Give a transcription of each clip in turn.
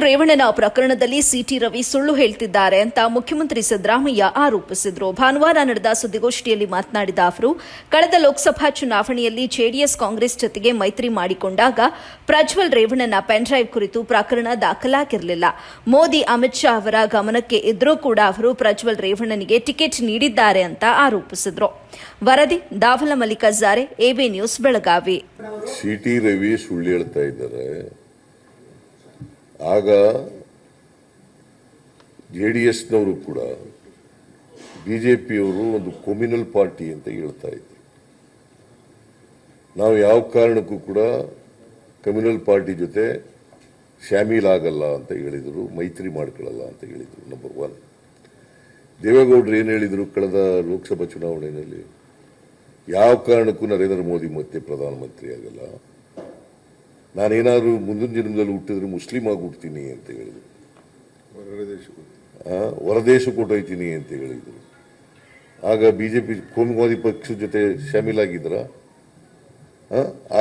ಪ್ರಜ್ವಲ್ ರೇವಣ್ಣನ ಪ್ರಕರಣದಲ್ಲಿ ಸಿಟಿ ರವಿ ಸುಳ್ಳು ಹೇಳ್ತಿದ್ದಾರೆ ಅಂತ ಮುಖ್ಯಮಂತ್ರಿ ಸಿದ್ದರಾಮಯ್ಯ ಆರೋಪಿಸಿದರು. ಭಾನುವಾರ ನಡೆದ ಸುದ್ದಿಗೋಷ್ಠಿಯಲ್ಲಿ ಮಾತನಾಡಿದ ಅವರು, ಕಳೆದ ಲೋಕಸಭಾ ಚುನಾವಣೆಯಲ್ಲಿ ಜೆಡಿಎಸ್ ಕಾಂಗ್ರೆಸ್ ಜೊತೆಗೆ ಮೈತ್ರಿ ಮಾಡಿಕೊಂಡಾಗ ಪ್ರಜ್ವಲ್ ರೇವಣ್ಣನ ಪೆನ್ಡ್ರೈವ್ ಕುರಿತು ಪ್ರಕರಣ ದಾಖಲಾಗಿರಲಿಲ್ಲ. ಮೋದಿ ಅಮಿತ್ ಶಾ ಅವರ ಗಮನಕ್ಕೆ ಇದ್ರೂ ಕೂಡ ಅವರು ಪ್ರಜ್ವಲ್ ರೇವಣ್ಣನಿಗೆ ಟಿಕೆಟ್ ನೀಡಿದ್ದಾರೆ ಅಂತ ಆರೋಪಿಸಿದರು. ವರದಿ Dawal Mallikarjun, AB news, Belagavi. CT Ravi ಸುಳ್ಳು ಹೇಳ್ತಾ ಇದ್ದಾರೆ. ಆಗ ಜೆಡಿಎಸ್ನವರು ಕೂಡ ಬಿಜೆಪಿಯವರು ಒಂದು ಕಮ್ಯುನಲ್ ಪಾರ್ಟಿ ಅಂತ ಹೇಳ್ತಾ ಇದ್ರು. ನಾವು ಯಾವ ಕಾರಣಕ್ಕೂ ಕೂಡ ಕಮ್ಯುನಲ್ ಪಾರ್ಟಿ ಜೊತೆ ಶಾಮೀಲಾಗಲ್ಲ ಅಂತ ಹೇಳಿದರು, ಮೈತ್ರಿ ಮಾಡ್ಕೊಳ್ಳಲ್ಲ ಅಂತ ಹೇಳಿದರು. ನಂಬರ್ 1. ದೇವೇಗೌಡರು ಏನು ಹೇಳಿದರು ಕಳೆದ ಲೋಕಸಭಾ ಚುನಾವಣೆಯಲ್ಲಿ? ಯಾವ ಕಾರಣಕ್ಕೂ ನರೇಂದ್ರ ಮೋದಿ ಮತ್ತೆ ಪ್ರಧಾನಮಂತ್ರಿ ಆಗಲ್ಲ, ನಾನೇನಾದ್ರು ಮುಂದಿನ ಜನ್ಮದಲ್ಲಿ ಹುಟ್ಟಿದ್ರೆ ಮುಸ್ಲಿಂ ಆಗಿ ಹುಡ್ತೀನಿ ಅಂತ ಹೇಳಿದ್ರು. ಹೊರದೇಶ ಕೊಟ್ಟೋಯ್ತೀನಿ ಅಂತ ಹೇಳಿದ್ರು. ಆಗ ಬಿಜೆಪಿ ಕೋಮುವಾದಿ ಪಕ್ಷದ ಜೊತೆ ಶಾಮೀಲಾಗಿದ್ರ?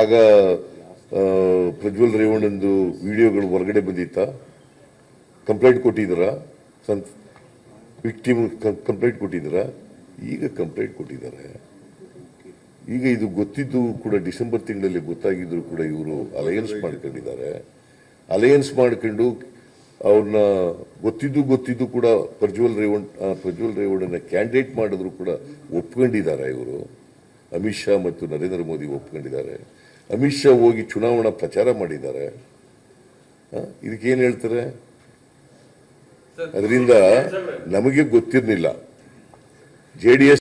ಆಗ ಪ್ರಜ್ವಲ್ ರೇವಣ್ಣಂದು ವಿಡಿಯೋಗಳು ಹೊರಗಡೆ ಬಂದಿತ್ತ? ಕಂಪ್ಲೇಂಟ್ ಕೊಟ್ಟಿದ್ದೀರಾ? ವಿಕ್ಟಿಮ್ ಕಂಪ್ಲೇಂಟ್ ಕೊಟ್ಟಿದ್ದೀರಾ? ಈಗ ಕಂಪ್ಲೇಂಟ್ ಕೊಟ್ಟಿದ್ದಾರೆ. ಈಗ ಇದು ಗೊತ್ತಿದ್ದು ಕೂಡ ಡಿಸೆಂಬರ್ ತಿಂಗಳಲ್ಲಿ ಗೊತ್ತಾಗಿದ್ರು ಕೂಡ ಇವರು ಅಲಯನ್ಸ್ ಮಾಡ್ಕೊಂಡಿದ್ದಾರೆ. ಅಲಯನ್ಸ್ ಮಾಡ್ಕೊಂಡು ಅವ್ರನ್ನ ಗೊತ್ತಿದ್ದು ಕೂಡ ಪ್ರಜ್ವಲ್ ರೇವಣ್ಣನ ಕ್ಯಾಂಡಿಡೇಟ್ ಮಾಡಿದ್ರು ಕೂಡ ಒಪ್ಕೊಂಡಿದ್ದಾರೆ. ಇವರು ಅಮಿತ್ ಶಾ ಮತ್ತು ನರೇಂದ್ರ ಮೋದಿ ಒಪ್ಕೊಂಡಿದ್ದಾರೆ. ಅಮಿತ್ ಶಾ ಹೋಗಿ ಚುನಾವಣಾ ಪ್ರಚಾರ ಮಾಡಿದ್ದಾರೆ. ಇದಕ್ಕೇನು ಹೇಳ್ತಾರೆ? ಅದರಿಂದ ನಮಗೆ ಗೊತ್ತಿರಲಿಲ್ಲ. ಜೆಡಿಎಸ್